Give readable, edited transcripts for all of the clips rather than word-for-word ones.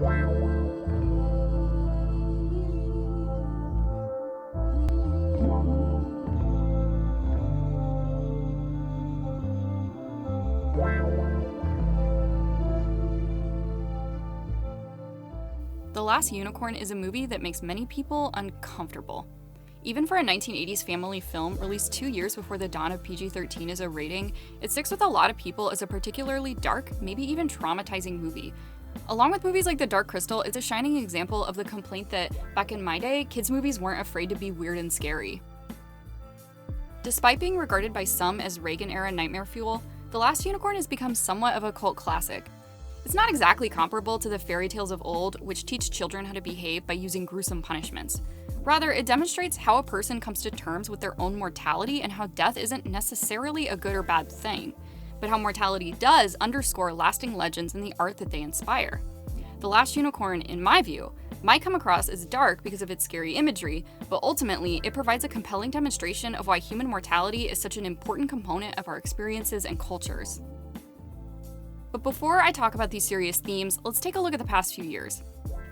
The Last Unicorn is a movie that makes many people uncomfortable. Even for a 1980s family film released 2 years before the dawn of PG-13 as a rating, it sticks with a lot of people as a particularly dark, maybe even traumatizing movie. Along with movies like The Dark Crystal, it's a shining example of the complaint that, back in my day, kids' movies weren't afraid to be weird and scary. Despite being regarded by some as Reagan-era nightmare fuel, The Last Unicorn has become somewhat of a cult classic. It's not exactly comparable to the fairy tales of old, which teach children how to behave by using gruesome punishments. Rather, it demonstrates how a person comes to terms with their own mortality and how death isn't necessarily a good or bad thing, but how mortality does underscore lasting legends in the art that they inspire. The Last Unicorn, in my view, might come across as dark because of its scary imagery, but ultimately, it provides a compelling demonstration of why human mortality is such an important component of our experiences and cultures. But before I talk about these serious themes, let's take a look at the past few years.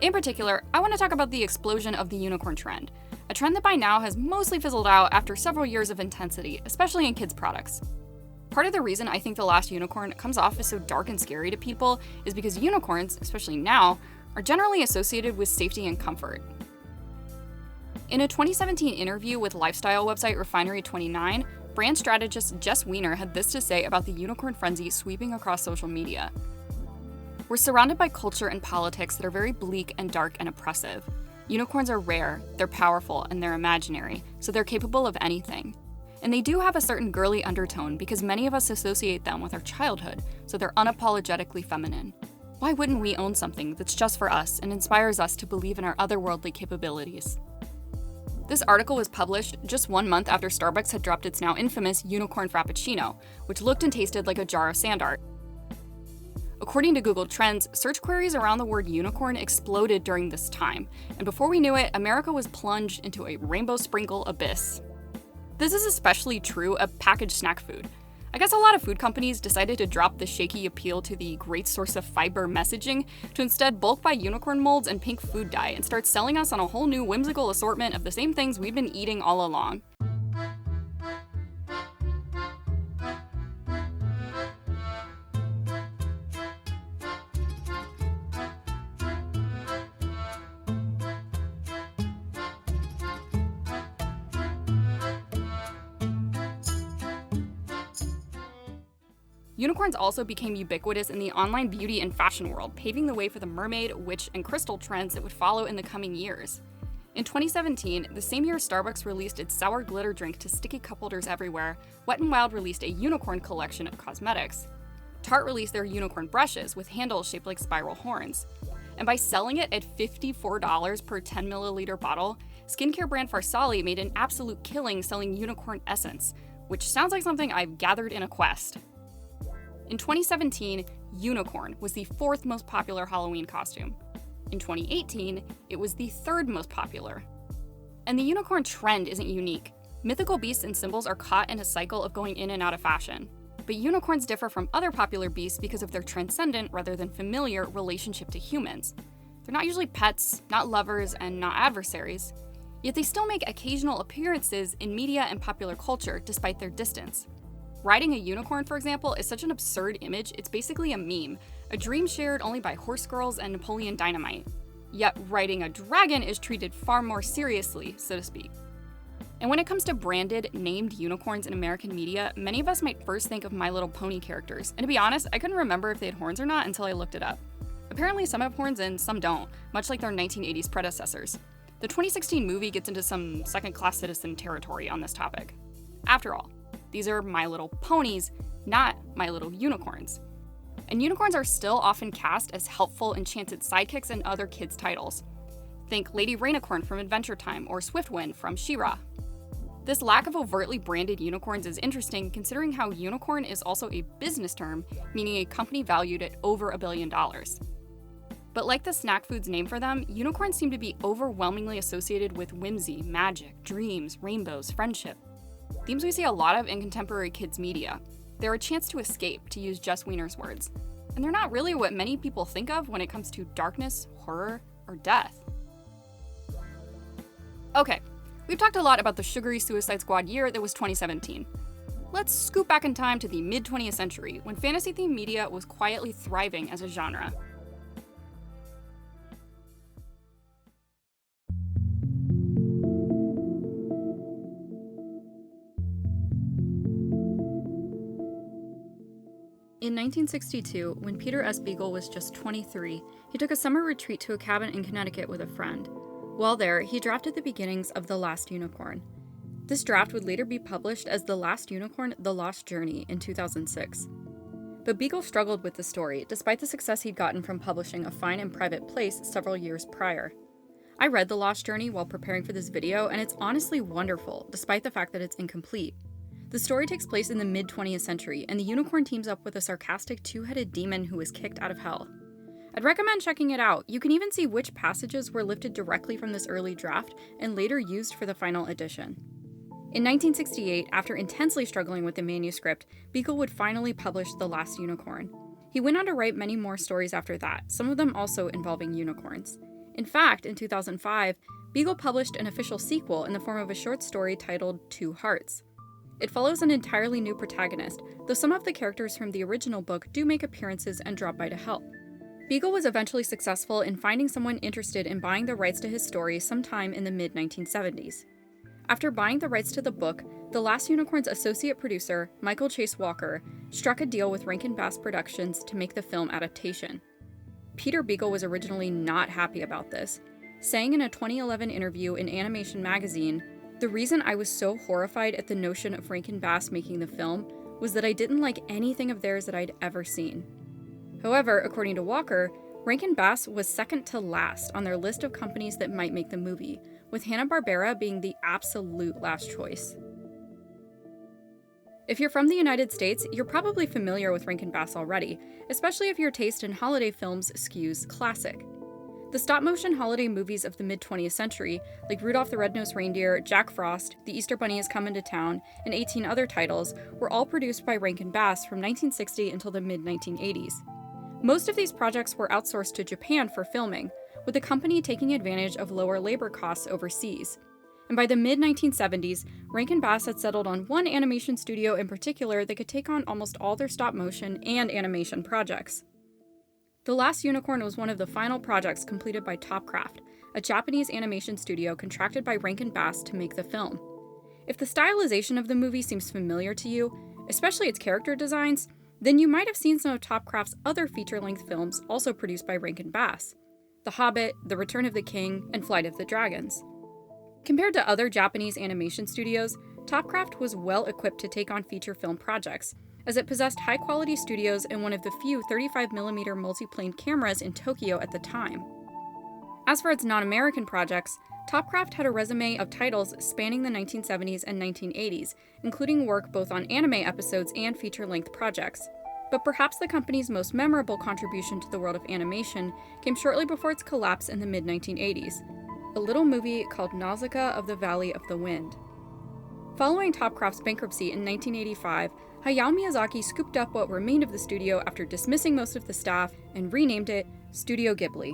In particular, I want to talk about the explosion of the unicorn trend, a trend that by now has mostly fizzled out after several years of intensity, especially in kids' products. Part of the reason I think The Last Unicorn comes off as so dark and scary to people is because unicorns, especially now, are generally associated with safety and comfort. In a 2017 interview with lifestyle website Refinery29, brand strategist Jess Weiner had this to say about the unicorn frenzy sweeping across social media. We're surrounded by culture and politics that are very bleak and dark and oppressive. Unicorns are rare, they're powerful, and they're imaginary, so they're capable of anything. And they do have a certain girly undertone because many of us associate them with our childhood, so they're unapologetically feminine. Why wouldn't we own something that's just for us and inspires us to believe in our otherworldly capabilities? This article was published just 1 month after Starbucks had dropped its now infamous unicorn frappuccino, which looked and tasted like a jar of sand art. According to Google Trends, search queries around the word unicorn exploded during this time, and before we knew it, America was plunged into a rainbow sprinkle abyss. This is especially true of packaged snack food. I guess a lot of food companies decided to drop the shaky appeal to the great source of fiber messaging to instead bulk buy unicorn molds and pink food dye and start selling us on a whole new whimsical assortment of the same things we've been eating all along. Unicorns also became ubiquitous in the online beauty and fashion world, paving the way for the mermaid, witch, and crystal trends that would follow in the coming years. In 2017, the same year Starbucks released its sour glitter drink to sticky cup holders everywhere, Wet n Wild released a unicorn collection of cosmetics. Tarte released their unicorn brushes with handles shaped like spiral horns. And by selling it at $54 per 10 milliliter bottle, skincare brand Farsali made an absolute killing selling unicorn essence, which sounds like something I've gathered in a quest. In 2017, unicorn was the 4th most popular Halloween costume. In 2018, it was the 3rd most popular. And the unicorn trend isn't unique. Mythical beasts and symbols are caught in a cycle of going in and out of fashion. But unicorns differ from other popular beasts because of their transcendent rather than familiar relationship to humans. They're not usually pets, not lovers, and not adversaries. Yet they still make occasional appearances in media and popular culture despite their distance. Riding a unicorn, for example, is such an absurd image, it's basically a meme, a dream shared only by horse girls and Napoleon Dynamite. Yet riding a dragon is treated far more seriously, so to speak. And when it comes to branded, named unicorns in American media, many of us might first think of My Little Pony characters, and to be honest, I couldn't remember if they had horns or not until I looked it up. Apparently some have horns and some don't, much like their 1980s predecessors. The 2016 movie gets into some second-class citizen territory on this topic. After all, these are My Little Ponies, not My Little Unicorns. And unicorns are still often cast as helpful, enchanted sidekicks in other kids' titles. Think Lady Rainicorn from Adventure Time or Swiftwind from She-Ra. This lack of overtly branded unicorns is interesting considering how unicorn is also a business term, meaning a company valued at over $1 billion. But like the snack food's name for them, unicorns seem to be overwhelmingly associated with whimsy, magic, dreams, rainbows, friendship. Themes we see a lot of in contemporary kids' media. They're a chance to escape, to use Jess Weiner's words. and they're not really what many people think of when it comes to darkness, horror, or death. Okay, we've talked a lot about the sugary Suicide Squad year that was 2017. Let's scoop back in time to the mid-20th century, when fantasy-themed media was quietly thriving as a genre. In 1962, when Peter S. Beagle was just 23, he took a summer retreat to a cabin in Connecticut with a friend. While there, he drafted the beginnings of The Last Unicorn. This draft would later be published as The Last Unicorn: The Lost Journey in 2006. But Beagle struggled with the story, despite the success he'd gotten from publishing A Fine and Private Place several years prior. I read The Lost Journey while preparing for this video, and it's honestly wonderful, despite the fact that it's incomplete. The story takes place in the mid-20th century, and the unicorn teams up with a sarcastic two-headed demon who is kicked out of hell. I'd recommend checking it out. You can even see which passages were lifted directly from this early draft and later used for the final edition. In 1968, after intensely struggling with the manuscript, Beagle would finally publish The Last Unicorn. He went on to write many more stories after that, some of them also involving unicorns. In fact, in 2005, Beagle published an official sequel in the form of a short story titled Two Hearts. It follows an entirely new protagonist, though some of the characters from the original book do make appearances and drop by to help. Beagle was eventually successful in finding someone interested in buying the rights to his story sometime in the mid-1970s. After buying the rights to the book, The Last Unicorn's associate producer, Michael Chase Walker, struck a deal with Rankin Bass Productions to make the film adaptation. Peter Beagle was originally not happy about this, saying in a 2011 interview in Animation magazine, "The reason I was so horrified at the notion of Rankin Bass making the film was that I didn't like anything of theirs that I'd ever seen." However, according to Walker, Rankin Bass was second to last on their list of companies that might make the movie, with Hanna-Barbera being the absolute last choice. If you're from the United States, you're probably familiar with Rankin Bass already, especially if your taste in holiday films skews classic. The stop-motion holiday movies of the mid-20th century, like Rudolph the Red-Nosed Reindeer, Jack Frost, The Easter Bunny Is Comin' to Town, and 18 other titles, were all produced by Rankin Bass from 1960 until the mid-1980s. Most of these projects were outsourced to Japan for filming, with the company taking advantage of lower labor costs overseas. And by the mid-1970s, Rankin Bass had settled on one animation studio in particular that could take on almost all their stop-motion and animation projects. The Last Unicorn was one of the final projects completed by Topcraft, a Japanese animation studio contracted by Rankin Bass to make the film. If the stylization of the movie seems familiar to you, especially its character designs, then you might have seen some of Topcraft's other feature-length films also produced by Rankin Bass: The Hobbit, The Return of the King, and Flight of the Dragons. Compared to other Japanese animation studios, Topcraft was well equipped to take on feature film projects, as it possessed high-quality studios and one of the few 35mm multiplane cameras in Tokyo at the time. As for its non-American projects, Topcraft had a resume of titles spanning the 1970s and 1980s, including work both on anime episodes and feature-length projects. But perhaps the company's most memorable contribution to the world of animation came shortly before its collapse in the mid-1980s, a little movie called Nausicaa of the Valley of the Wind. Following Topcraft's bankruptcy in 1985, Hayao Miyazaki scooped up what remained of the studio after dismissing most of the staff and renamed it Studio Ghibli.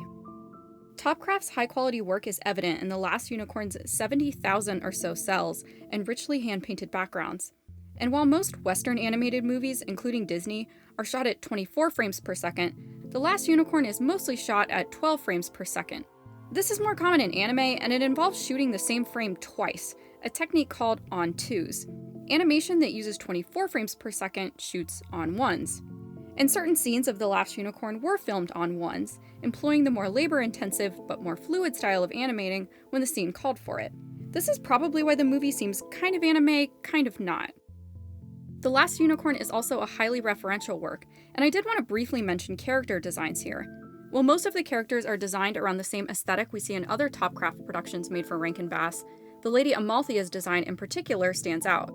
Topcraft's high-quality work is evident in The Last Unicorn's 70,000 or so cells and richly hand-painted backgrounds. And while most Western animated movies, including Disney, are shot at 24 frames per second, The Last Unicorn is mostly shot at 12 frames per second. This is more common in anime, and it involves shooting the same frame twice, a technique called on-twos. Animation that uses 24 frames per second shoots on ones. And certain scenes of The Last Unicorn were filmed on ones, employing the more labor-intensive but more fluid style of animating when the scene called for it. This is probably why the movie seems kind of anime, kind of not. The Last Unicorn is also a highly referential work, and I did want to briefly mention character designs here. While most of the characters are designed around the same aesthetic we see in other Topcraft productions made for Rankin Bass, the Lady Amalthea's design in particular stands out.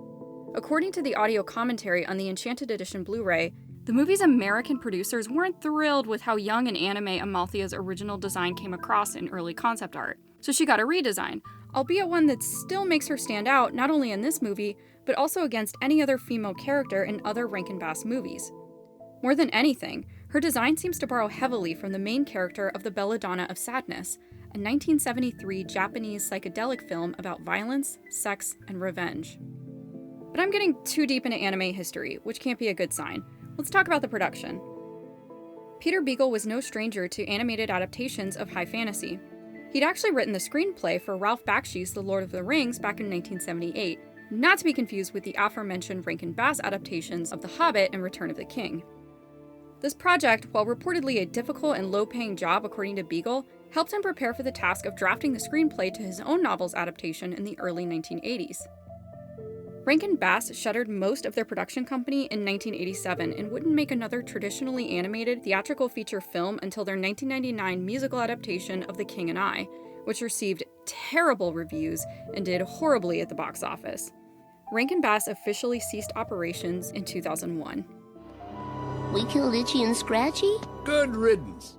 According to the audio commentary on the Enchanted Edition Blu-ray, the movie's American producers weren't thrilled with how young and anime Amalthea's original design came across in early concept art, so she got a redesign, albeit one that still makes her stand out not only in this movie, but also against any other female character in other Rankin Bass movies. More than anything, Her design seems to borrow heavily from the main character of The Belladonna of Sadness, a 1973 Japanese psychedelic film about violence, sex, and revenge. But I'm getting too deep into anime history, which can't be a good sign. Let's talk about the production. Peter Beagle was no stranger to animated adaptations of high fantasy. He'd actually written the screenplay for Ralph Bakshi's The Lord of the Rings back in 1978, not to be confused with the aforementioned Rankin Bass adaptations of The Hobbit and Return of the King. This project, while reportedly a difficult and low-paying job according to Beagle, helped him prepare for the task of drafting the screenplay to his own novel's adaptation in the early 1980s. Rankin Bass shuttered most of their production company in 1987 and wouldn't make another traditionally animated theatrical feature film until their 1999 musical adaptation of The King and I, which received terrible reviews and did horribly at the box office. Rankin Bass officially ceased operations in 2001. We killed Itchy and Scratchy? Good riddance.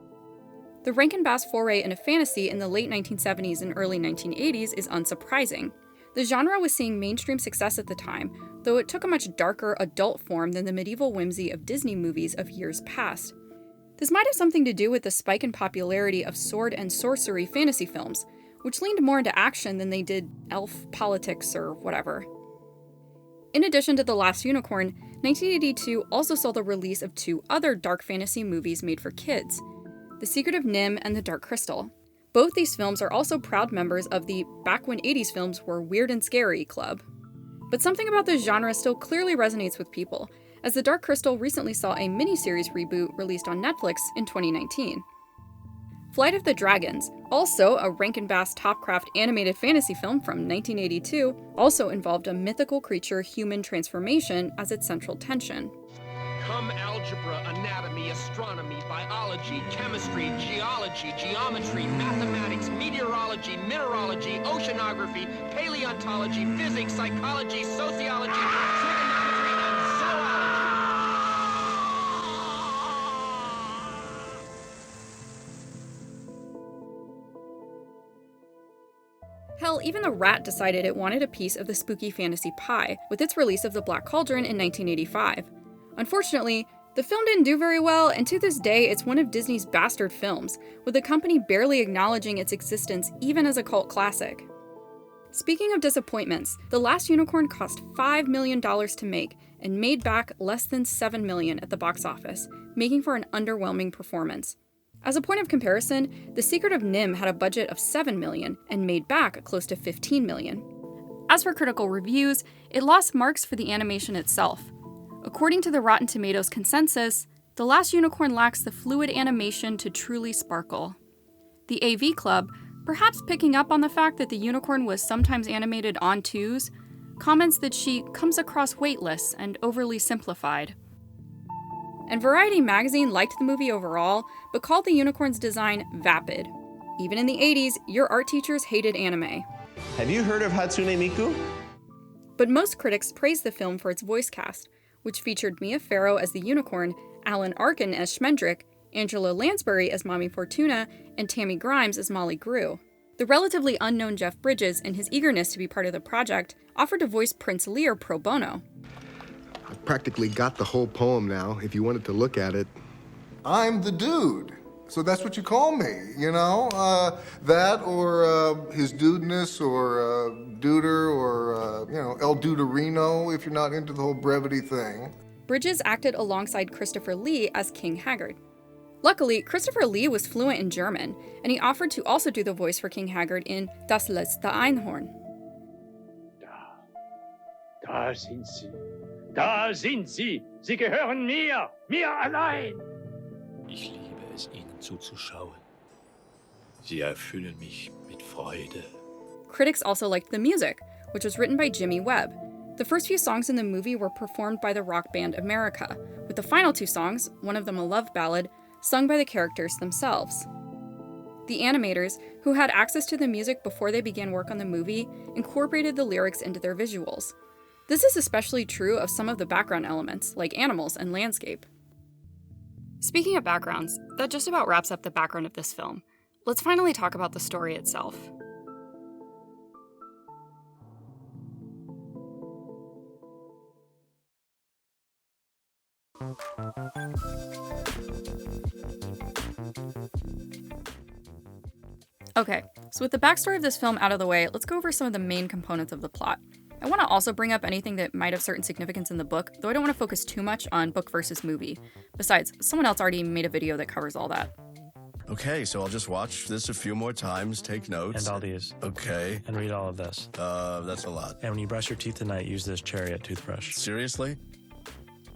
The Rankin Bass foray into fantasy in the late 1970s and early 1980s is unsurprising. The genre was seeing mainstream success at the time, though it took a much darker adult form than the medieval whimsy of Disney movies of years past. This might have something to do with the spike in popularity of sword and sorcery fantasy films, which leaned more into action than they did elf politics or whatever. In addition to The Last Unicorn, 1982 also saw the release of two other dark fantasy movies made for kids, The Secret of NIMH and The Dark Crystal. Both these films are also proud members of the Back When 80s Films Were Weird and Scary club. But something about this genre still clearly resonates with people, as The Dark Crystal recently saw a miniseries reboot released on Netflix in 2019. Flight of the Dragons, also a Rankin Bass Topcraft animated fantasy film from 1982, also involved a mythical creature human transformation as its central tension. Come algebra, anatomy, astronomy, biology, chemistry, geology, geometry, mathematics, meteorology, mineralogy, oceanography, paleontology, physics, psychology, sociology, trigonometry, and zoology. Hell, even the Rat decided it wanted a piece of the spooky fantasy pie with its release of The Black Cauldron in 1985. Unfortunately, the film didn't do very well, and to this day it's one of Disney's bastard films, with the company barely acknowledging its existence even as a cult classic. Speaking of disappointments, The Last Unicorn cost $5 million to make and made back less than $7 million at the box office, making for an underwhelming performance. As a point of comparison, The Secret of NIMH had a budget of $7 million and made back close to $15 million. As for critical reviews, it lost marks for the animation itself. According to the Rotten Tomatoes consensus, The Last Unicorn lacks the fluid animation to truly sparkle. The AV Club, perhaps picking up on the fact that the unicorn was sometimes animated on twos, comments that she comes across weightless and overly simplified. And Variety magazine liked the movie overall, but called the unicorn's design vapid. Even in the 80s, your art teachers hated anime. Have you heard of Hatsune Miku? But most critics praised the film for its voice cast, which featured Mia Farrow as the unicorn, Alan Arkin as Schmendrick, Angela Lansbury as Mommy Fortuna, and Tammy Grimes as Molly Grew. The relatively unknown Jeff Bridges, in his eagerness to be part of the project, offered to voice Prince Lear pro bono. I've practically got the whole poem now, if you wanted to look at it. I'm the dude. So that's what you call me, you know? That or his dudeness or duder or, El Duderino if you're not into the whole brevity thing. Bridges acted alongside Christopher Lee as King Haggard. Luckily, Christopher Lee was fluent in German, and he offered to also do the voice for King Haggard in Das letzte Einhorn. Da sind sie. Da sind sie. Sie gehören mir. Mir allein. Ich liebe es, ihnen zuzuschauen. Sie erfüllen mich mit Freude. Critics also liked the music, which was written by Jimmy Webb. The first few songs in the movie were performed by the rock band America, with the final two songs, one of them a love ballad, sung by the characters themselves. The animators, who had access to the music before they began work on the movie, incorporated the lyrics into their visuals. This is especially true of some of the background elements, like animals and landscape. Speaking of backgrounds, that just about wraps up the background of this film. Let's finally talk about the story itself. Okay, so with the backstory of this film out of the way, let's go over some of the main components of the plot. I want to also bring up anything that might have certain significance in the book, though I don't want to focus too much on book versus movie. Besides, someone else already made a video that covers all that. Okay, so I'll just watch this a few more times, take notes. And all these. Okay. And read all of this. That's a lot. And when you brush your teeth tonight, use this chariot toothbrush. Seriously?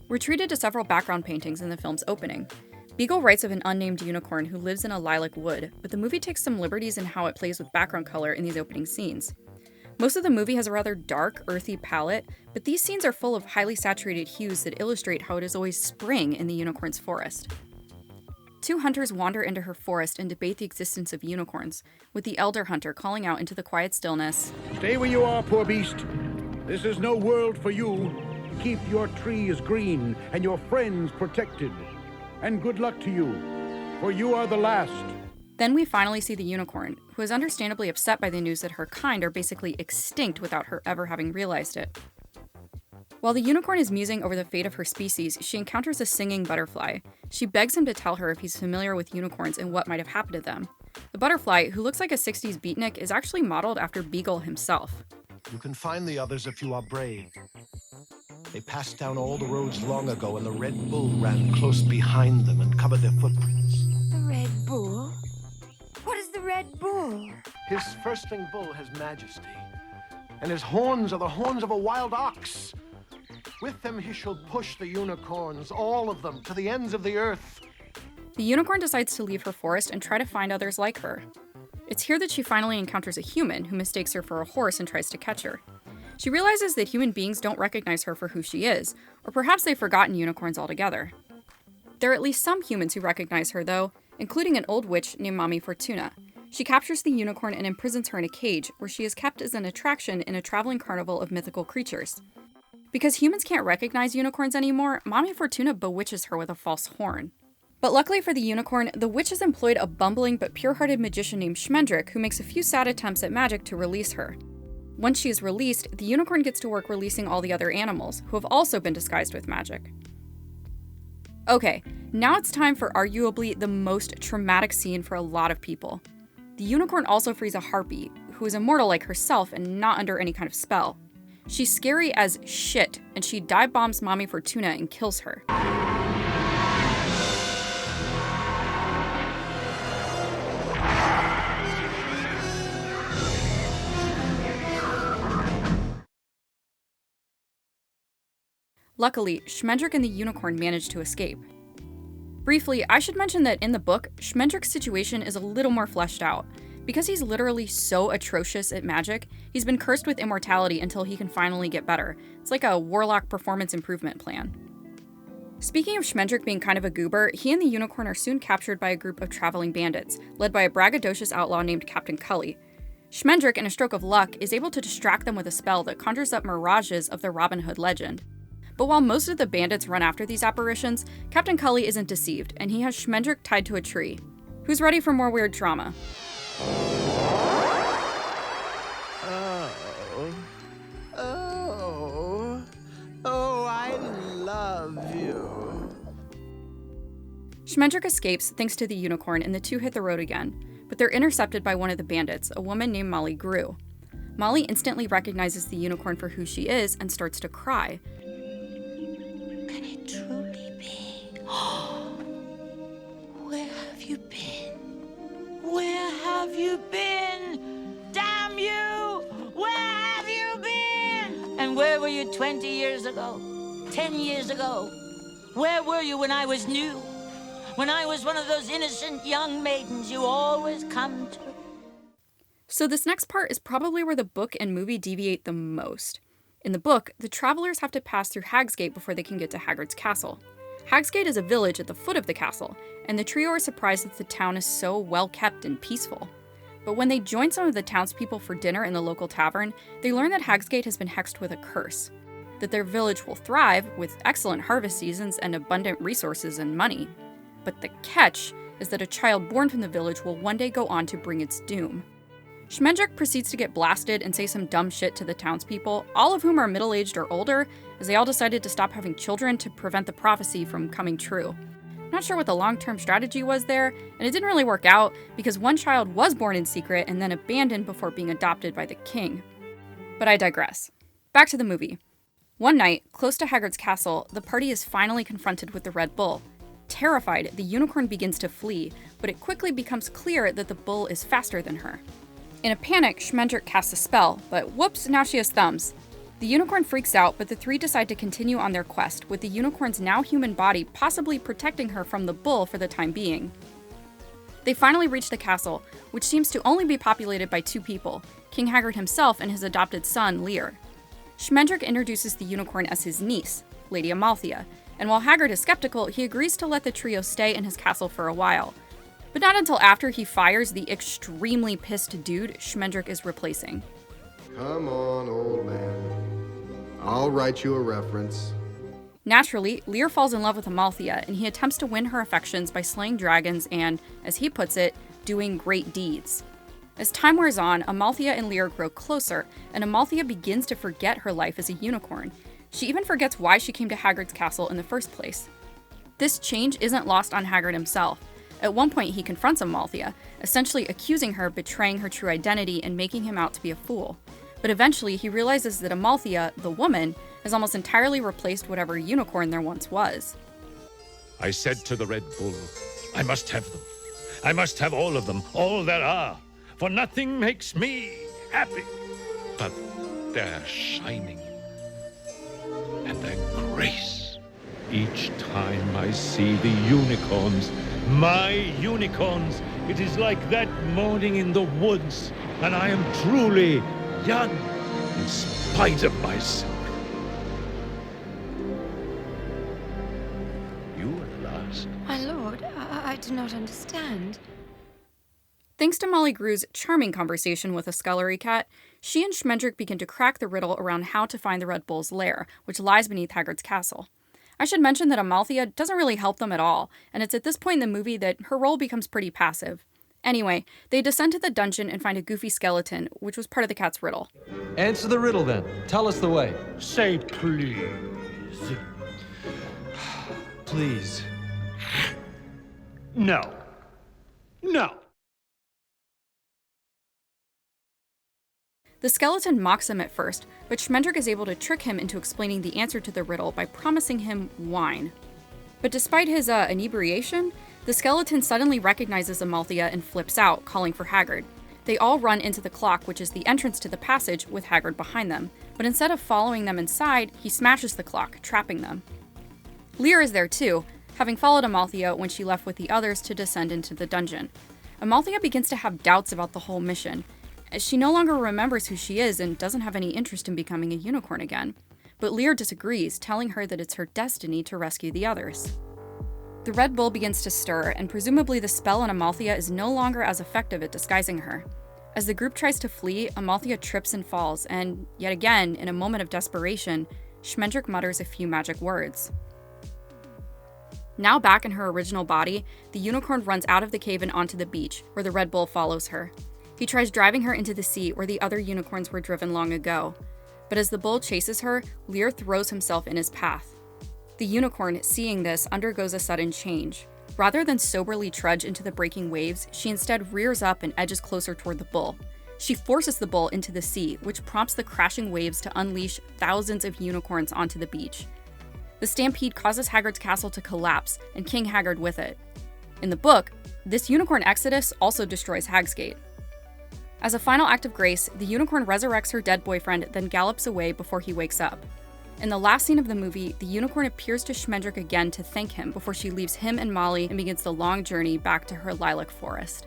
We're treated to several background paintings in the film's opening. Beagle writes of an unnamed unicorn who lives in a lilac wood, but the movie takes some liberties in how it plays with background color in these opening scenes. Most of the movie has a rather dark, earthy palette, but these scenes are full of highly saturated hues that illustrate how it is always spring in the unicorn's forest. Two hunters wander into her forest and debate the existence of unicorns, with the elder hunter calling out into the quiet stillness, "Stay where you are, poor beast. This is no world for you. Keep your trees green and your friends protected. And good luck to you, for you are the last." Then we finally see the unicorn, who is understandably upset by the news that her kind are basically extinct without her ever having realized it. While the unicorn is musing over the fate of her species, she encounters a singing butterfly. She begs him to tell her if he's familiar with unicorns and what might have happened to them. The butterfly, who looks like a 60s beatnik, is actually modeled after Beagle himself. "You can find the others if you are brave. They passed down all the roads long ago, and the Red Bull ran close behind them and covered their footprints." The Red Bull? What is the Red Bull? His firstling bull has majesty, and his horns are the horns of a wild ox. With them he shall push the unicorns, all of them, to the ends of the earth. The unicorn decides to leave her forest and try to find others like her. It's here that she finally encounters a human who mistakes her for a horse and tries to catch her. She realizes that human beings don't recognize her for who she is, or perhaps they've forgotten unicorns altogether. There are at least some humans who recognize her, though, including an old witch named Mami Fortuna. She captures the unicorn and imprisons her in a cage, where she is kept as an attraction in a traveling carnival of mythical creatures. Because humans can't recognize unicorns anymore, Mami Fortuna bewitches her with a false horn. But luckily for the unicorn, the witch has employed a bumbling but pure-hearted magician named Schmendrick, who makes a few sad attempts at magic to release her. Once she is released, the unicorn gets to work releasing all the other animals, who have also been disguised with magic. Okay, now it's time for arguably the most traumatic scene for a lot of people. The unicorn also frees a harpy, who is immortal like herself and not under any kind of spell. She's scary as shit, and she dive bombs Mami Fortuna and kills her. Luckily, Schmendrick and the unicorn manage to escape. Briefly, I should mention that in the book, Schmendrick's situation is a little more fleshed out. Because he's literally so atrocious at magic, he's been cursed with immortality until he can finally get better. It's like a warlock performance improvement plan. Speaking of Schmendrick being kind of a goober, he and the unicorn are soon captured by a group of traveling bandits, led by a braggadocious outlaw named Captain Cully. Schmendrick, in a stroke of luck, is able to distract them with a spell that conjures up mirages of the Robin Hood legend. But while most of the bandits run after these apparitions, Captain Cully isn't deceived, and he has Schmendrick tied to a tree. Who's ready for more weird drama? Oh, I love you. Schmendrick escapes thanks to the unicorn, and the two hit the road again, but they're intercepted by one of the bandits, a woman named Molly Grew. Molly instantly recognizes the unicorn for who she is and starts to cry. Can it truly be? Where have you been? Where have you been? Damn you! Where have you been? And where were you 20 years ago? 10 years ago? Where were you when I was new? When I was one of those innocent young maidens you always come to? So this next part is probably where the book and movie deviate the most. In the book, the travelers have to pass through Hagsgate before they can get to Haggard's castle. Hagsgate is a village at the foot of the castle, and the trio are surprised that the town is so well kept and peaceful. But when they join some of the townspeople for dinner in the local tavern, they learn that Hagsgate has been hexed with a curse, that their village will thrive with excellent harvest seasons and abundant resources and money. But the catch is that a child born from the village will one day go on to bring its doom. Schmendrick proceeds to get blasted and say some dumb shit to the townspeople, all of whom are middle-aged or older, as they all decided to stop having children to prevent the prophecy from coming true. Not sure what the long-term strategy was there, and it didn't really work out because one child was born in secret and then abandoned before being adopted by the king. But I digress. Back to the movie. One night, close to Hagrid's castle, the party is finally confronted with the Red Bull. Terrified, the unicorn begins to flee, but it quickly becomes clear that the bull is faster than her. In a panic, Schmendrick casts a spell, but whoops, now she has thumbs. The unicorn freaks out, but the three decide to continue on their quest, with the unicorn's now human body possibly protecting her from the bull for the time being. They finally reach the castle, which seems to only be populated by two people, King Hagrid himself and his adopted son, Lear. Schmendrick introduces the unicorn as his niece, Lady Amalthea, and while Hagrid is skeptical, he agrees to let the trio stay in his castle for a while. But not until after he fires the extremely pissed dude Schmendrick is replacing. Come on, old man. I'll write you a reference. Naturally, Lear falls in love with Amalthea, and he attempts to win her affections by slaying dragons and, as he puts it, doing great deeds. As time wears on, Amalthea and Lear grow closer, and Amalthea begins to forget her life as a unicorn. She even forgets why she came to Hagrid's castle in the first place. This change isn't lost on Hagrid himself. At one point, he confronts Amalthea, essentially accusing her of betraying her true identity and making him out to be a fool. But eventually, he realizes that Amalthea, the woman, has almost entirely replaced whatever unicorn there once was. I said to the Red Bull, I must have them. I must have all of them, all there are. For nothing makes me happy but their shining and their grace. Each time I see the unicorns, my unicorns, it is like that morning in the woods, and I am truly young in spite of myself. You are the last. My lord, I do not understand. Thanks to Molly Grew's charming conversation with a scullery cat, she and Schmendrick begin to crack the riddle around how to find the Red Bull's lair, which lies beneath Hagrid's castle. I should mention that Amalthea doesn't really help them at all, and it's at this point in the movie that her role becomes pretty passive. Anyway, they descend to the dungeon and find a goofy skeleton, which was part of the cat's riddle. Answer the riddle then. Tell us the way. Say please. Please. No. No. The skeleton mocks him at first, but Schmendrick is able to trick him into explaining the answer to the riddle by promising him wine. But despite his inebriation, the skeleton suddenly recognizes Amalthea and flips out, calling for Hagrid. They all run into the clock, which is the entrance to the passage, with Hagrid behind them, but instead of following them inside, he smashes the clock, trapping them. Lear is there too, having followed Amalthea when she left with the others to descend into the dungeon. Amalthea begins to have doubts about the whole mission. She no longer remembers who she is and doesn't have any interest in becoming a unicorn again. But Lear disagrees, telling her that it's her destiny to rescue the others. The Red Bull begins to stir, and presumably the spell on Amalthea is no longer as effective at disguising her. As the group tries to flee, Amalthea trips and falls, and yet again, in a moment of desperation, Schmendrick mutters a few magic words. Now back in her original body, the unicorn runs out of the cave and onto the beach, where the Red Bull follows her. He tries driving her into the sea where the other unicorns were driven long ago. But as the bull chases her, Lear throws himself in his path. The unicorn, seeing this, undergoes a sudden change. Rather than soberly trudge into the breaking waves, she instead rears up and edges closer toward the bull. She forces the bull into the sea, which prompts the crashing waves to unleash thousands of unicorns onto the beach. The stampede causes Hagrid's castle to collapse, and King Hagrid with it. In the book, this unicorn exodus also destroys Hagsgate. As a final act of grace, the unicorn resurrects her dead boyfriend, then gallops away before he wakes up. In the last scene of the movie, the unicorn appears to Schmendrick again to thank him before she leaves him and Molly and begins the long journey back to her lilac forest.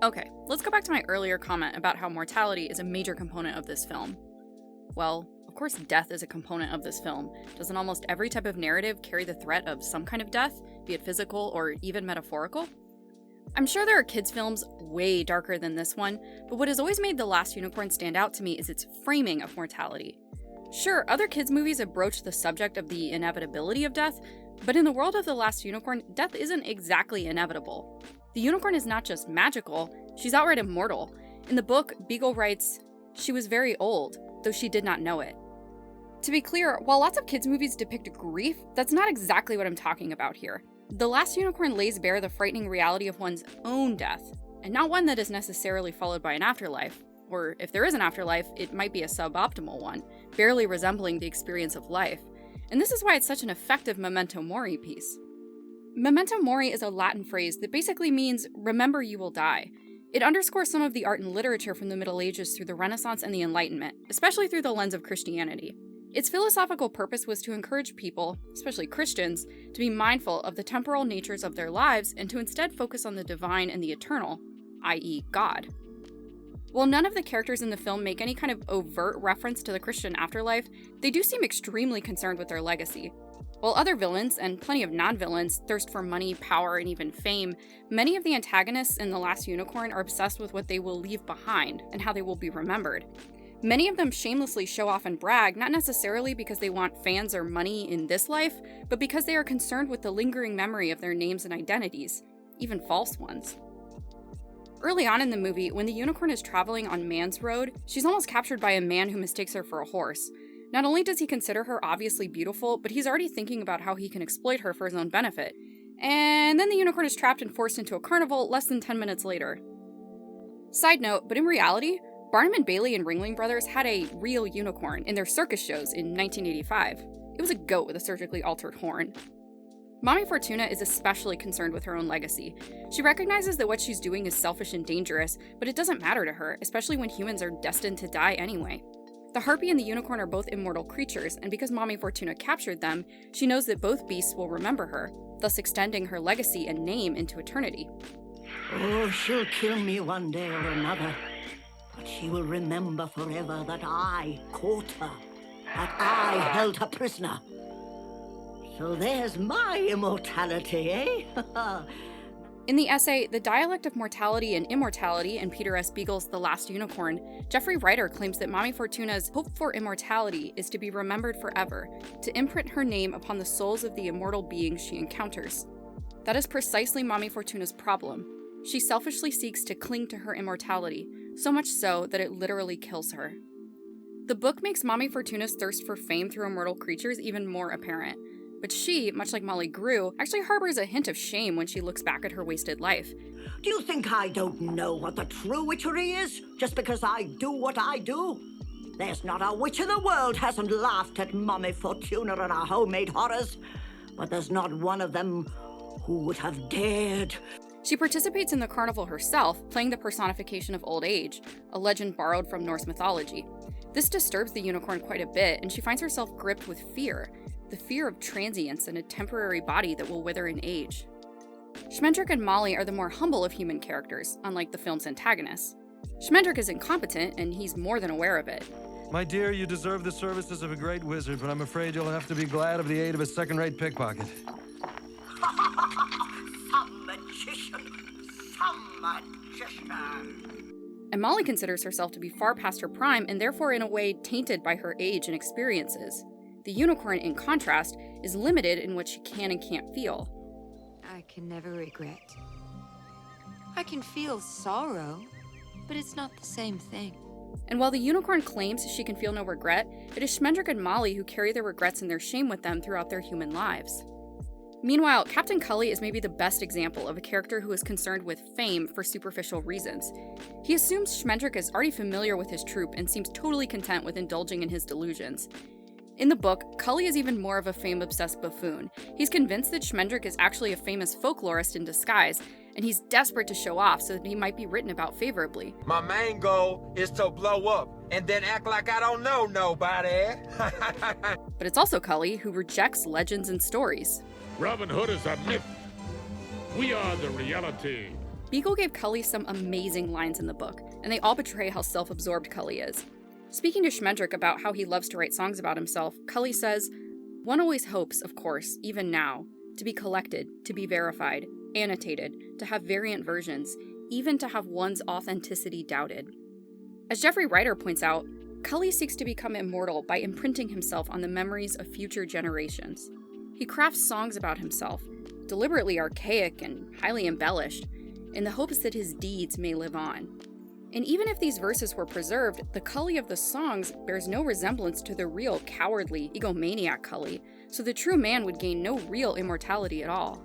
Okay, let's go back to my earlier comment about how mortality is a major component of this film. Well, of course death is a component of this film. Doesn't almost every type of narrative carry the threat of some kind of death, be it physical or even metaphorical? I'm sure there are kids' films way darker than this one, but what has always made The Last Unicorn stand out to me is its framing of mortality. Sure, other kids' movies have broached the subject of the inevitability of death, but in the world of The Last Unicorn, death isn't exactly inevitable. The unicorn is not just magical, She's outright immortal. In the book, Beagle writes, "She was very old, though she did not know it." To be clear, while lots of kids' movies depict grief, that's not exactly what I'm talking about here. The Last Unicorn lays bare the frightening reality of one's own death, and not one that is necessarily followed by an afterlife, or if there is an afterlife, it might be a suboptimal one, barely resembling the experience of life. And this is why it's such an effective Memento Mori piece. Memento Mori is a Latin phrase that basically means, remember you will die. It underscores some of the art and literature from the Middle Ages through the Renaissance and the Enlightenment, especially through the lens of Christianity. Its philosophical purpose was to encourage people, especially Christians, to be mindful of the temporal natures of their lives and to instead focus on the divine and the eternal, i.e., God. While none of the characters in the film make any kind of overt reference to the Christian afterlife, they do seem extremely concerned with their legacy. While other villains, and plenty of non-villains, thirst for money, power, and even fame, many of the antagonists in The Last Unicorn are obsessed with what they will leave behind and how they will be remembered. Many of them shamelessly show off and brag, not necessarily because they want fans or money in this life, but because they are concerned with the lingering memory of their names and identities, even false ones. Early on in the movie, when the unicorn is traveling on Man's Road, she's almost captured by a man who mistakes her for a horse. Not only does he consider her obviously beautiful, but he's already thinking about how he can exploit her for his own benefit. And then the unicorn is trapped and forced into a carnival less than 10 minutes later. Side note, but in reality, Barnum and Bailey and Ringling Brothers had a real unicorn in their circus shows in 1985. It was a goat with a surgically altered horn. Mommy Fortuna is especially concerned with her own legacy. She recognizes that what she's doing is selfish and dangerous, but it doesn't matter to her, especially when humans are destined to die anyway. The harpy and the unicorn are both immortal creatures, and because Mommy Fortuna captured them, she knows that both beasts will remember her, thus extending her legacy and name into eternity. Oh, she'll kill me one day or another. But she will remember forever that I caught her, that I held her prisoner. So there's my immortality, eh? In the essay, The Dialect of Mortality and Immortality in Peter S. Beagle's The Last Unicorn, Geoffrey Reiter claims that Mommy Fortuna's hope for immortality is to be remembered forever, to imprint her name upon the souls of the immortal beings she encounters. That is precisely Mommy Fortuna's problem. She selfishly seeks to cling to her immortality, so much so that it literally kills her. The book makes Mommy Fortuna's thirst for fame through immortal creatures even more apparent, but she, much like Molly Grew, actually harbors a hint of shame when she looks back at her wasted life. Do you think I don't know what the true witchery is, just because I do what I do? There's not a witch in the world hasn't laughed at Mommy Fortuna and her homemade horrors, but there's not one of them who would have dared. She participates in the carnival herself, playing the personification of old age, a legend borrowed from Norse mythology. This disturbs the unicorn quite a bit, and she finds herself gripped with fear, the fear of transience and a temporary body that will wither in age. Schmendrick and Molly are the more humble of human characters, unlike the film's antagonists. Schmendrick is incompetent, and he's more than aware of it. My dear, you deserve the services of a great wizard, but I'm afraid you'll have to be glad of the aid of a second-rate pickpocket. Some magician. And Molly considers herself to be far past her prime and therefore in a way tainted by her age and experiences. The unicorn, in contrast, is limited in what she can and can't feel. I can never regret. I can feel sorrow, but it's not the same thing. And while the unicorn claims she can feel no regret, it is Schmendrick and Molly who carry their regrets and their shame with them throughout their human lives. Meanwhile, Captain Cully is maybe the best example of a character who is concerned with fame for superficial reasons. He assumes Schmendrick is already familiar with his troupe and seems totally content with indulging in his delusions. In the book, Cully is even more of a fame-obsessed buffoon. He's convinced that Schmendrick is actually a famous folklorist in disguise, and he's desperate to show off so that he might be written about favorably. My main goal is to blow up and then act like I don't know nobody. But it's also Cully who rejects legends and stories. Robin Hood is a myth. We are the reality. Beagle gave Cully some amazing lines in the book, and they all betray how self-absorbed Cully is. Speaking to Schmendrick about how he loves to write songs about himself, Cully says, "One always hopes, of course, even now, to be collected, to be verified, annotated, to have variant versions, even to have one's authenticity doubted." As Geoffrey Reiter points out, Cully seeks to become immortal by imprinting himself on the memories of future generations. He crafts songs about himself, deliberately archaic and highly embellished. in the hopes that his deeds may live on. And even if these verses were preserved, the Cully of the songs bears no resemblance to the real cowardly, egomaniac Cully, so the true man would gain no real immortality at all.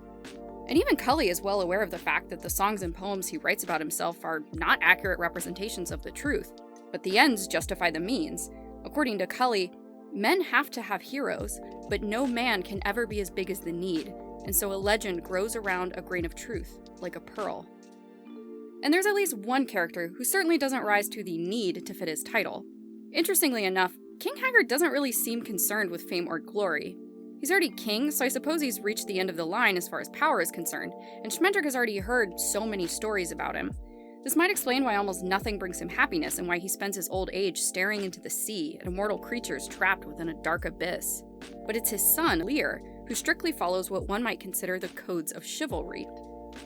And even Cully is well aware of the fact that the songs and poems he writes about himself are not accurate representations of the truth, but the ends justify the means. According to Cully, men have to have heroes, but no man can ever be as big as the need, and so a legend grows around a grain of truth, like a pearl. And there's at least one character who certainly doesn't rise to the need to fit his title. Interestingly enough, King Haggard doesn't really seem concerned with fame or glory. He's already king, so I suppose he's reached the end of the line as far as power is concerned, and Schmendrick has already heard so many stories about him. This might explain why almost nothing brings him happiness and why he spends his old age staring into the sea at immortal creatures trapped within a dark abyss. But it's his son, Lear, who strictly follows what one might consider the codes of chivalry.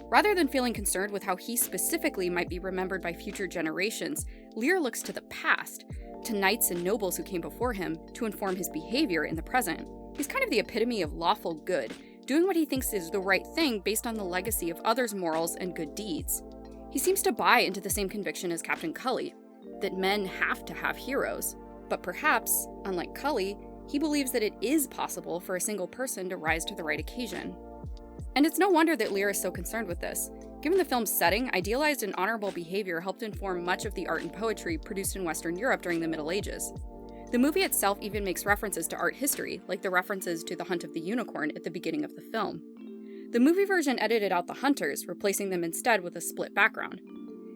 Rather than feeling concerned with how he specifically might be remembered by future generations, Lear looks to the past, to knights and nobles who came before him, to inform his behavior in the present. He's kind of the epitome of lawful good, doing what he thinks is the right thing based on the legacy of others' morals and good deeds. He seems to buy into the same conviction as Captain Cully, that men have to have heroes. But perhaps, unlike Cully, he believes that it is possible for a single person to rise to the right occasion. And it's no wonder that Lear is so concerned with this. Given the film's setting, idealized and honorable behavior helped inform much of the art and poetry produced in Western Europe during the Middle Ages. The movie itself even makes references to art history, like the references to the Hunt of the Unicorn at the beginning of the film. The movie version edited out the hunters, replacing them instead with a split background.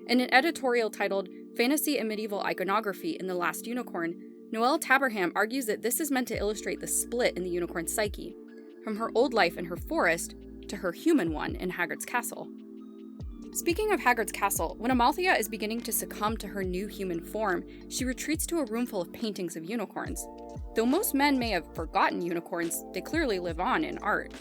In an editorial titled Fantasy and Medieval Iconography in The Last Unicorn, Noelle Taberham argues that this is meant to illustrate the split in the unicorn's psyche, from her old life in her forest to her human one in Haggard's castle. Speaking of Haggard's castle, when Amalthea is beginning to succumb to her new human form, she retreats to a room full of paintings of unicorns. Though most men may have forgotten unicorns, they clearly live on in art.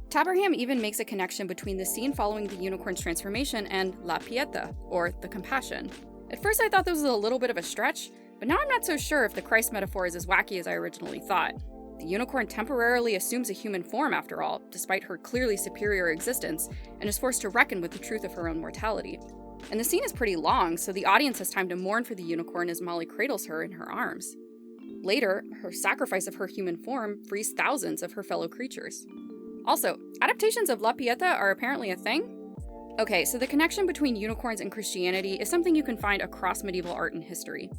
Taberham even makes a connection between the scene following the unicorn's transformation and La Pietà, or the Compassion. At first I thought this was a little bit of a stretch, but now I'm not so sure if the Christ metaphor is as wacky as I originally thought. The unicorn temporarily assumes a human form after all, despite her clearly superior existence, and is forced to reckon with the truth of her own mortality. And the scene is pretty long, so the audience has time to mourn for the unicorn as Molly cradles her in her arms. Later, her sacrifice of her human form frees thousands of her fellow creatures. Also, adaptations of La Pietà are apparently a thing? Okay, so the connection between unicorns and Christianity is something you can find across medieval art and history.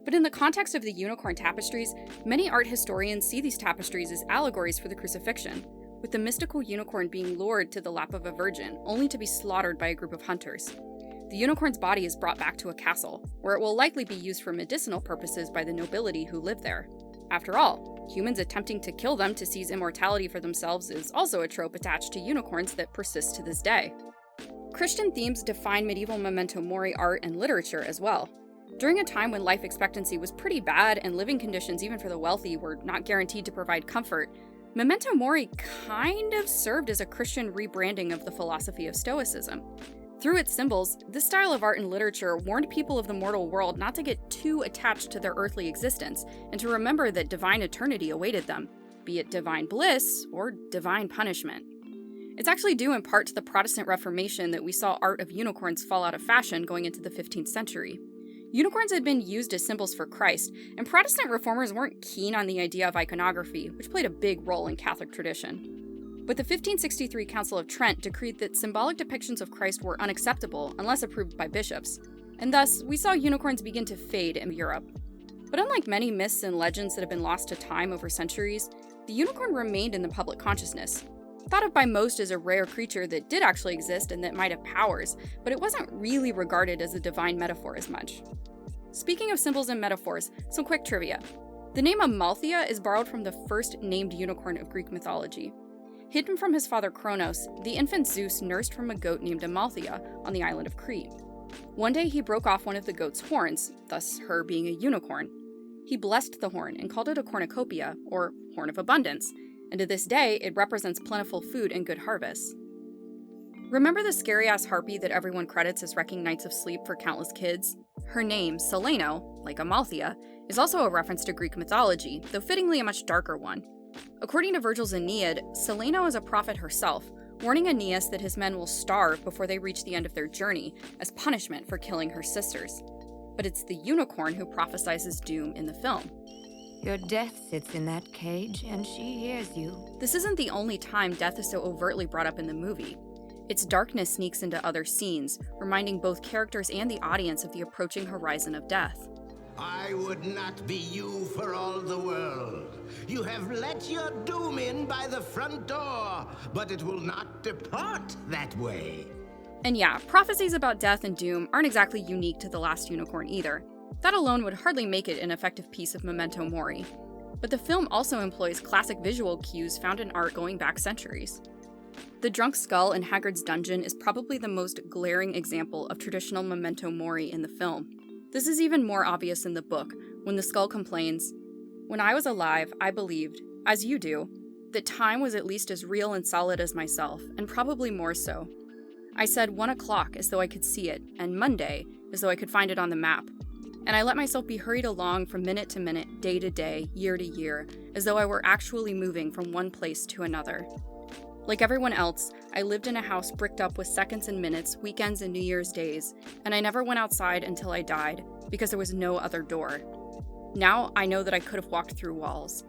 But in the context of the unicorn tapestries, many art historians see these tapestries as allegories for the crucifixion, with the mystical unicorn being lured to the lap of a virgin, only to be slaughtered by a group of hunters. The unicorn's body is brought back to a castle, where it will likely be used for medicinal purposes by the nobility who live there. After all, humans attempting to kill them to seize immortality for themselves is also a trope attached to unicorns that persists to this day. Christian themes define medieval Memento Mori art and literature as well. During a time when life expectancy was pretty bad and living conditions, even for the wealthy, were not guaranteed to provide comfort, Memento Mori kind of served as a Christian rebranding of the philosophy of Stoicism. Through its symbols, this style of art and literature warned people of the mortal world not to get too attached to their earthly existence, and to remember that divine eternity awaited them, be it divine bliss or divine punishment. It's actually due in part to the Protestant Reformation that we saw art of unicorns fall out of fashion going into the 15th century. Unicorns had been used as symbols for Christ, and Protestant reformers weren't keen on the idea of iconography, which played a big role in Catholic tradition. But the 1563 Council of Trent decreed that symbolic depictions of Christ were unacceptable unless approved by bishops, and thus we saw unicorns begin to fade in Europe. But unlike many myths and legends that have been lost to time over centuries, the unicorn remained in the public consciousness. Thought of by most as a rare creature that did actually exist and that might have powers, but it wasn't really regarded as a divine metaphor as much. Speaking of symbols and metaphors, some quick trivia. The name Amalthea is borrowed from the first named unicorn of Greek mythology. Hidden from his father Kronos, the infant Zeus nursed from a goat named Amalthea on the island of Crete. One day he broke off one of the goat's horns, thus her being a unicorn. He blessed the horn and called it a cornucopia, or horn of abundance, and to this day it represents plentiful food and good harvests. Remember the scary-ass harpy that everyone credits as wrecking nights of sleep for countless kids? Her name, Seleno, like Amalthea, is also a reference to Greek mythology, though fittingly a much darker one. According to Virgil's Aeneid, Seleno is a prophet herself, warning Aeneas that his men will starve before they reach the end of their journey as punishment for killing her sisters. But it's the unicorn who prophesizes doom in the film. Your death sits in that cage, and she hears you. This isn't the only time death is so overtly brought up in the movie. Its darkness sneaks into other scenes, reminding both characters and the audience of the approaching horizon of death. I would not be you for all the world. You have let your doom in by the front door, but it will not depart that way. And yeah, prophecies about death and doom aren't exactly unique to The Last Unicorn either. That alone would hardly make it an effective piece of Memento Mori. But the film also employs classic visual cues found in art going back centuries. The drunk skull in Hagrid's dungeon is probably the most glaring example of traditional Memento Mori in the film. This is even more obvious in the book, when the skull complains, "When I was alive, I believed, as you do, that time was at least as real and solid as myself, and probably more so. I said 1 o'clock as though I could see it, and Monday as though I could find it on the map. And I let myself be hurried along from minute to minute, day to day, year to year, as though I were actually moving from one place to another. Like everyone else, I lived in a house bricked up with seconds and minutes, weekends and New Year's days, and I never went outside until I died, because there was no other door. Now I know that I could have walked through walls."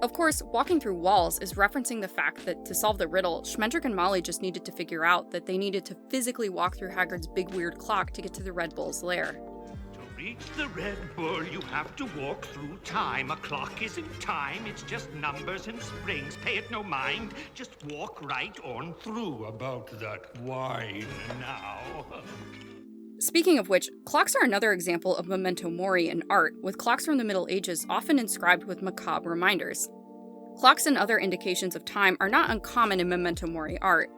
Of course, walking through walls is referencing the fact that to solve the riddle, Schmendrick and Molly just needed to figure out that they needed to physically walk through Hagrid's big weird clock to get to the Red Bull's lair. To reach the Red Bull, you have to walk through time. A clock isn't time, it's just numbers and springs. Pay it no mind, just walk right on through. About that wine now. Speaking of which, clocks are another example of Memento Mori in art, with clocks from the Middle Ages often inscribed with macabre reminders. Clocks and other indications of time are not uncommon in Memento Mori art.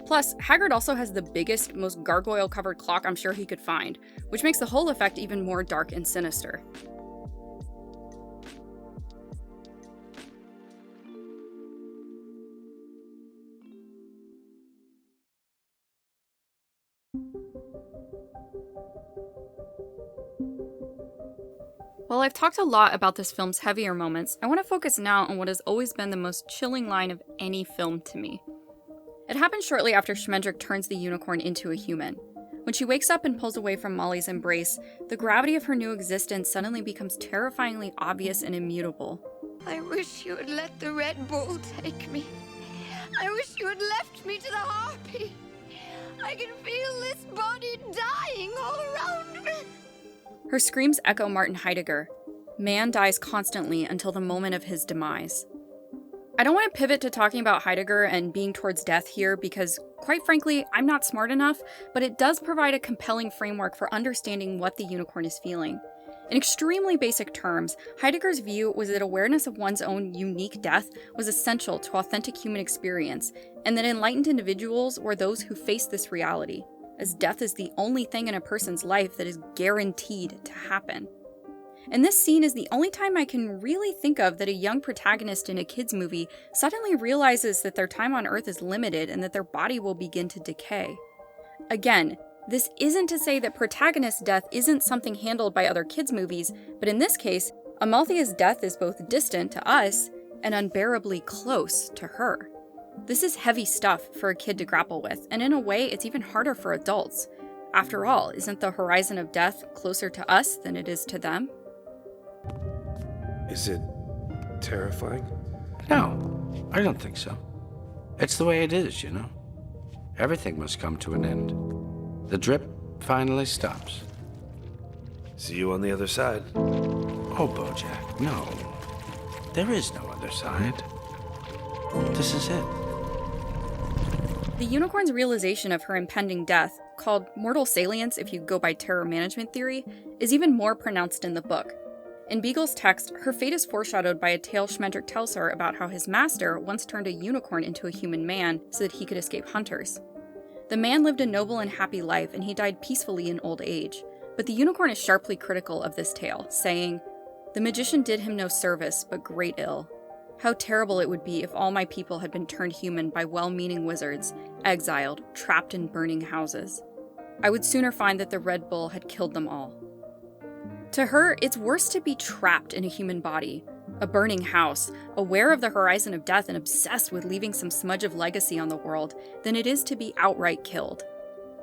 Plus, Hagrid also has the biggest, most gargoyle-covered clock I'm sure he could find, which makes the whole effect even more dark and sinister. While I've talked a lot about this film's heavier moments, I want to focus now on what has always been the most chilling line of any film to me. It happens shortly after Schmendrick turns the unicorn into a human. When she wakes up and pulls away from Molly's embrace, the gravity of her new existence suddenly becomes terrifyingly obvious and immutable. I wish you had let the Red Bull take me. I wish you had left me to the harpy. I can feel this body dying all around me. Her screams echo Martin Heidegger. Man dies constantly until the moment of his demise. I don't want to pivot to talking about Heidegger and being towards death here because, quite frankly, I'm not smart enough, but it does provide a compelling framework for understanding what the unicorn is feeling. In extremely basic terms, Heidegger's view was that awareness of one's own unique death was essential to authentic human experience, and that enlightened individuals were those who faced this reality, as death is the only thing in a person's life that is guaranteed to happen. And this scene is the only time I can really think of that a young protagonist in a kid's movie suddenly realizes that their time on Earth is limited and that their body will begin to decay. Again, this isn't to say that protagonist's death isn't something handled by other kids' movies, but in this case, Amalthea's death is both distant to us and unbearably close to her. This is heavy stuff for a kid to grapple with, and in a way, it's even harder for adults. After all, isn't the horizon of death closer to us than it is to them? Is it terrifying? No, I don't think so. It's the way it is, you know. Everything must come to an end. The drip finally stops. See you on the other side. Oh, Bojack, no. There is no other side. This is it. The unicorn's realization of her impending death, called mortal salience if you go by terror management theory, is even more pronounced in the book. In Beagle's text, her fate is foreshadowed by a tale Schmendrick tells her about how his master once turned a unicorn into a human man so that he could escape hunters. The man lived a noble and happy life, and he died peacefully in old age. But the unicorn is sharply critical of this tale, saying, "The magician did him no service, but great ill. How terrible it would be if all my people had been turned human by well-meaning wizards, exiled, trapped in burning houses. I would sooner find that the Red Bull had killed them all." To her, it's worse to be trapped in a human body, a burning house, aware of the horizon of death and obsessed with leaving some smudge of legacy on the world, than it is to be outright killed.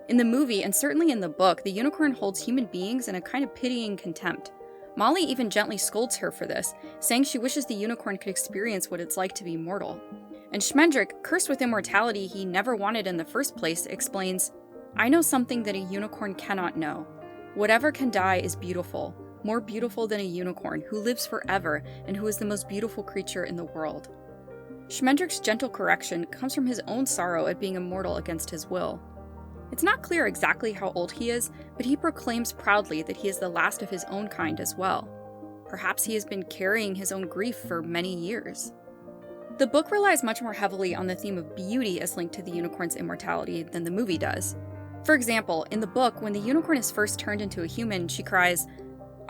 In the movie, and certainly in the book, the unicorn holds human beings in a kind of pitying contempt. Molly even gently scolds her for this, saying she wishes the unicorn could experience what it's like to be mortal. And Schmendrick, cursed with immortality he never wanted in the first place, explains, "I know something that a unicorn cannot know. Whatever can die is beautiful, more beautiful than a unicorn, who lives forever and who is the most beautiful creature in the world." Schmendrick's gentle correction comes from his own sorrow at being immortal against his will. It's not clear exactly how old he is, but he proclaims proudly that he is the last of his own kind as well. Perhaps he has been carrying his own grief for many years. The book relies much more heavily on the theme of beauty as linked to the unicorn's immortality than the movie does. For example, in the book, when the unicorn is first turned into a human, she cries,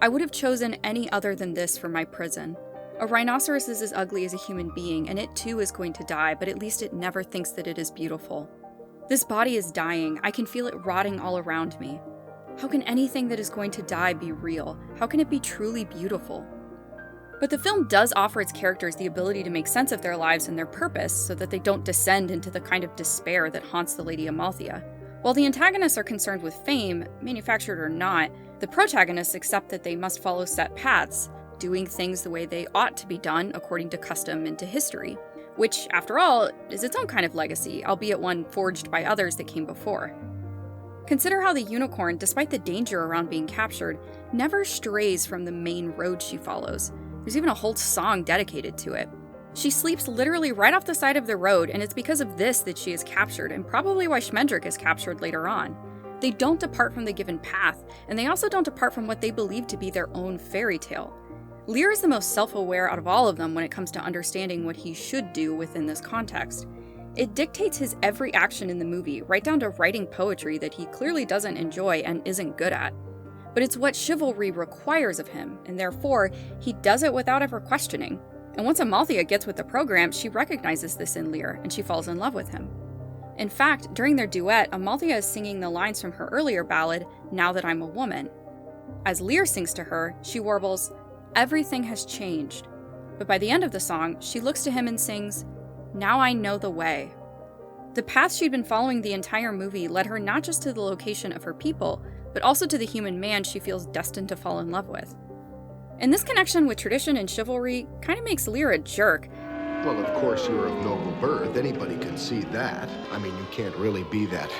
"I would have chosen any other than this for my prison. A rhinoceros is as ugly as a human being, and it too is going to die, but at least it never thinks that it is beautiful. This body is dying. I can feel it rotting all around me. How can anything that is going to die be real? How can it be truly beautiful?" But the film does offer its characters the ability to make sense of their lives and their purpose so that they don't descend into the kind of despair that haunts the Lady Amalthea. While the antagonists are concerned with fame, manufactured or not, the protagonists accept that they must follow set paths, doing things the way they ought to be done according to custom and to history, which, after all, is its own kind of legacy, albeit one forged by others that came before. Consider how the unicorn, despite the danger around being captured, never strays from the main road she follows. There's even a whole song dedicated to it. She sleeps literally right off the side of the road, and it's because of this that she is captured, and probably why Schmendrick is captured later on. They don't depart from the given path, and they also don't depart from what they believe to be their own fairy tale. Lear is the most self-aware out of all of them when it comes to understanding what he should do within this context. It dictates his every action in the movie, right down to writing poetry that he clearly doesn't enjoy and isn't good at. But it's what chivalry requires of him, and therefore, he does it without ever questioning. And once Amalthea gets with the program, she recognizes this in Lear, and she falls in love with him. In fact, during their duet, Amalthea is singing the lines from her earlier ballad, "Now That I'm a Woman." As Lear sings to her, she warbles, "Everything has changed." But by the end of the song, she looks to him and sings, "Now I know the way." The path she'd been following the entire movie led her not just to the location of her people, but also to the human man she feels destined to fall in love with. And this connection with tradition and chivalry kind of makes Lear a jerk. Well, of course you're of noble birth. Anybody can see that. I mean, you can't really be that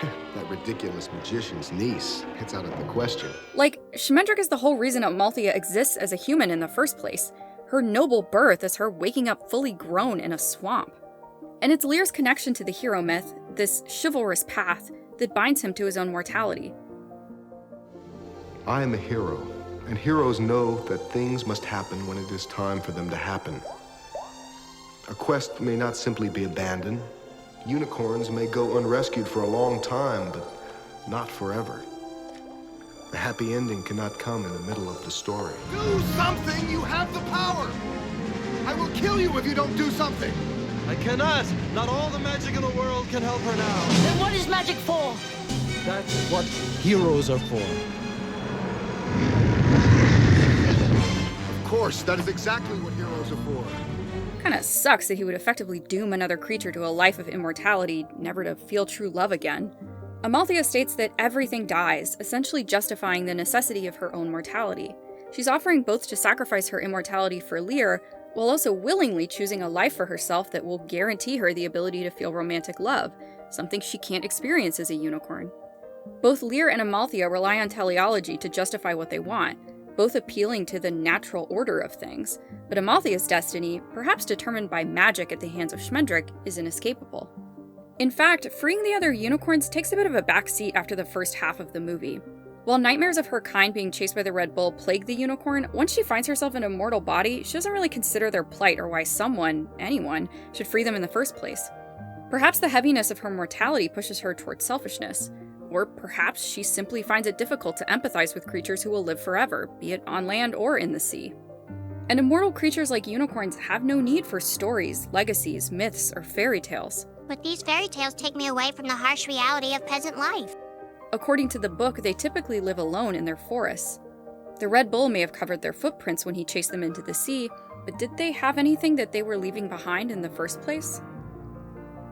ridiculous magician's niece. It's out of the question. Like, Schmendrick is the whole reason Amalthea exists as a human in the first place. Her noble birth is her waking up fully grown in a swamp. And it's Lear's connection to the hero myth, this chivalrous path, that binds him to his own mortality. I am a hero, and heroes know that things must happen when it is time for them to happen. A quest may not simply be abandoned. Unicorns may go unrescued for a long time, but not forever. The happy ending cannot come in the middle of the story. Do something! You have the power! I will kill you if you don't do something! I cannot! Not all the magic in the world can help her now. Then what is magic for? That's what heroes are for. Of course, that is exactly what heroes are for. Kinda sucks that he would effectively doom another creature to a life of immortality, never to feel true love again. Amalthea states that everything dies, essentially justifying the necessity of her own mortality. She's offering both to sacrifice her immortality for Lear, while also willingly choosing a life for herself that will guarantee her the ability to feel romantic love, something she can't experience as a unicorn. Both Lear and Amalthea rely on teleology to justify what they want, both appealing to the natural order of things, but Amalthea's destiny, perhaps determined by magic at the hands of Schmendrick, is inescapable. In fact, freeing the other unicorns takes a bit of a backseat after the first half of the movie. While nightmares of her kind being chased by the Red Bull plague the unicorn, once she finds herself in a mortal body, she doesn't really consider their plight or why someone, anyone, should free them in the first place. Perhaps the heaviness of her mortality pushes her towards selfishness. Or perhaps she simply finds it difficult to empathize with creatures who will live forever, be it on land or in the sea. And immortal creatures like unicorns have no need for stories, legacies, myths, or fairy tales. But these fairy tales take me away from the harsh reality of peasant life. According to the book, they typically live alone in their forests. The Red Bull may have covered their footprints when he chased them into the sea, but did they have anything that they were leaving behind in the first place?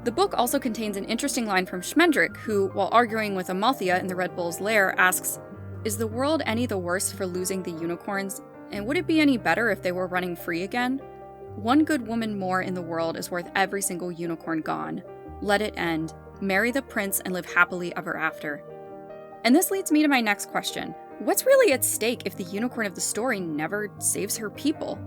The book also contains an interesting line from Schmendrick, who, while arguing with Amalthea in the Red Bull's lair, asks, "Is the world any the worse for losing the unicorns, and would it be any better if they were running free again? One good woman more in the world is worth every single unicorn gone. Let it end. Marry the prince and live happily ever after." And this leads me to my next question. What's really at stake if the unicorn of the story never saves her people?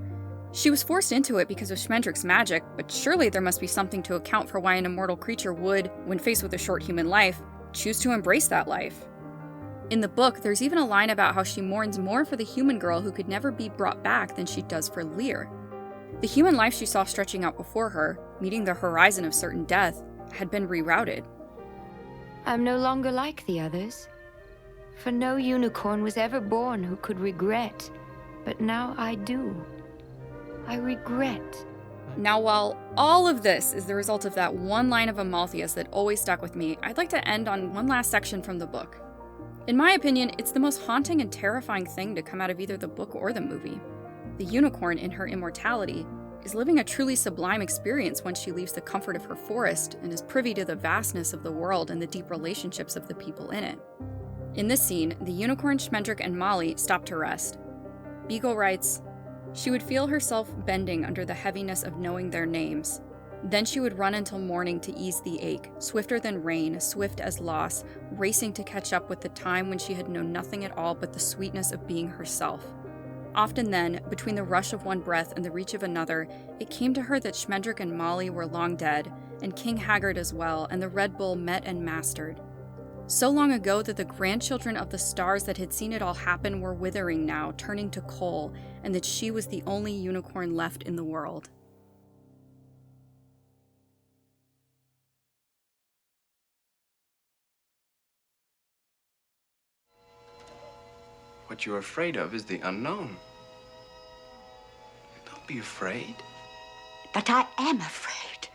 She was forced into it because of Schmendrick's magic, but surely there must be something to account for why an immortal creature would, when faced with a short human life, choose to embrace that life. In the book, there's even a line about how she mourns more for the human girl who could never be brought back than she does for Lear. The human life she saw stretching out before her, meeting the horizon of certain death, had been rerouted. I'm no longer like the others. For no unicorn was ever born who could regret, but now I do. I regret. Now, while all of this is the result of that one line of Amalthea's that always stuck with me, I'd like to end on one last section from the book. In my opinion, it's the most haunting and terrifying thing to come out of either the book or the movie. The unicorn, in her immortality, is living a truly sublime experience when she leaves the comfort of her forest and is privy to the vastness of the world and the deep relationships of the people in it. In this scene, the unicorn, Schmendrick, and Molly stop to rest. Beagle writes, "She would feel herself bending under the heaviness of knowing their names. Then she would run until morning to ease the ache, swifter than rain, swift as loss, racing to catch up with the time when she had known nothing at all but the sweetness of being herself. Often then, between the rush of one breath and the reach of another, it came to her that Schmendrick and Molly were long dead, and King Haggard as well, and the Red Bull met and mastered. So long ago that the grandchildren of the stars that had seen it all happen were withering now, turning to coal, and that she was the only unicorn left in the world." What you're afraid of is the unknown. Don't be afraid. But I am afraid.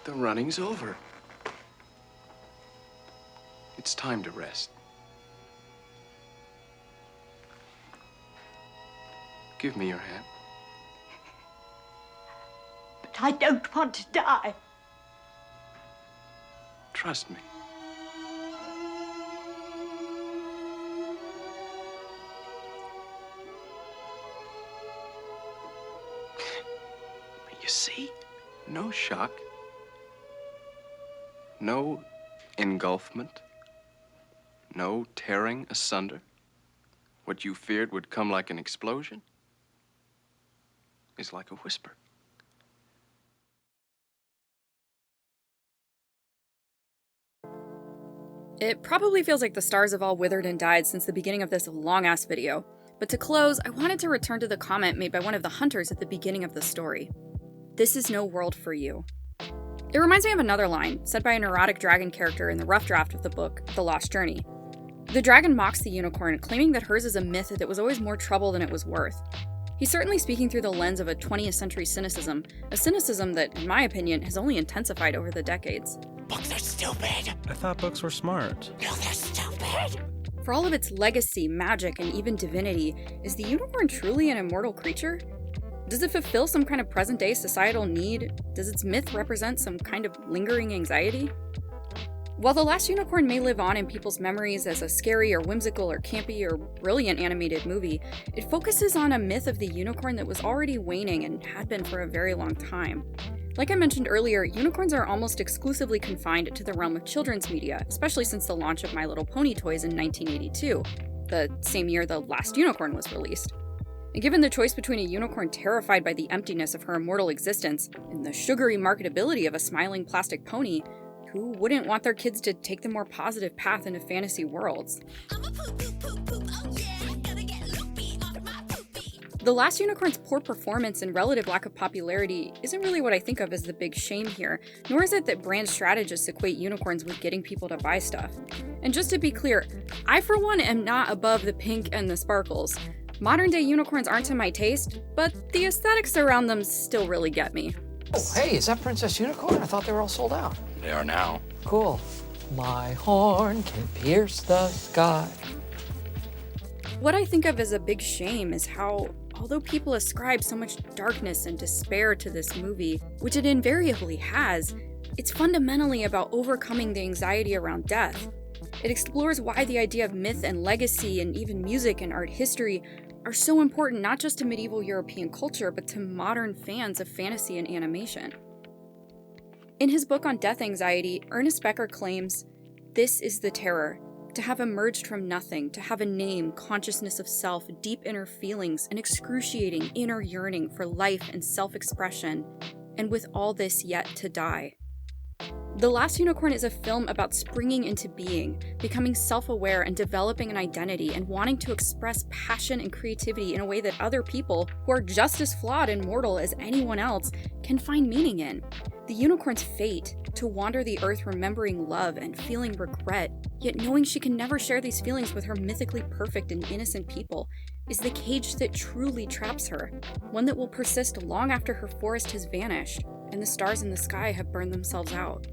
The running's over. It's time to rest. Give me your hand. But I don't want to die. Trust me. You see? No shock. No engulfment. No tearing asunder. What you feared would come like an explosion is like a whisper. It probably feels like the stars have all withered and died since the beginning of this long-ass video, but to close, I wanted to return to the comment made by one of the hunters at the beginning of the story. "This is no world for you." It reminds me of another line, said by a neurotic dragon character in the rough draft of the book, The Lost Journey. The dragon mocks the unicorn, claiming that hers is a myth that was always more trouble than it was worth. He's certainly speaking through the lens of a 20th century cynicism, a cynicism that, in my opinion, has only intensified over the decades. Books are stupid! I thought books were smart. No, they're stupid! For all of its legacy, magic, and even divinity, is the unicorn truly an immortal creature? Does it fulfill some kind of present-day societal need? Does its myth represent some kind of lingering anxiety? While The Last Unicorn may live on in people's memories as a scary or whimsical or campy or brilliant animated movie, it focuses on a myth of the unicorn that was already waning and had been for a very long time. Like I mentioned earlier, unicorns are almost exclusively confined to the realm of children's media, especially since the launch of My Little Pony toys in 1982, the same year The Last Unicorn was released. And given the choice between a unicorn terrified by the emptiness of her immortal existence and the sugary marketability of a smiling plastic pony, who wouldn't want their kids to take the more positive path into fantasy worlds? The Last Unicorn's poor performance and relative lack of popularity isn't really what I think of as the big shame here, nor is it that brand strategists equate unicorns with getting people to buy stuff. And just to be clear, I for one am not above the pink and the sparkles. Modern day unicorns aren't to my taste, but the aesthetics around them still really get me. Oh, hey, is that Princess Unicorn? I thought they were all sold out. They are now. Cool. My horn can pierce the sky. What I think of as a big shame is how although people ascribe so much darkness and despair to this movie, which it invariably has, it's fundamentally about overcoming the anxiety around death. It explores why the idea of myth and legacy and even music and art history are so important not just to medieval European culture, but to modern fans of fantasy and animation. In his book on death anxiety, Ernest Becker claims, "This is the terror, to have emerged from nothing, to have a name, consciousness of self, deep inner feelings, an excruciating inner yearning for life and self-expression, and with all this yet to die." The Last Unicorn is a film about springing into being, becoming self-aware and developing an identity and wanting to express passion and creativity in a way that other people, who are just as flawed and mortal as anyone else, can find meaning in. The unicorn's fate, to wander the earth remembering love and feeling regret, yet knowing she can never share these feelings with her mythically perfect and innocent people, is the cage that truly traps her, one that will persist long after her forest has vanished and the stars in the sky have burned themselves out.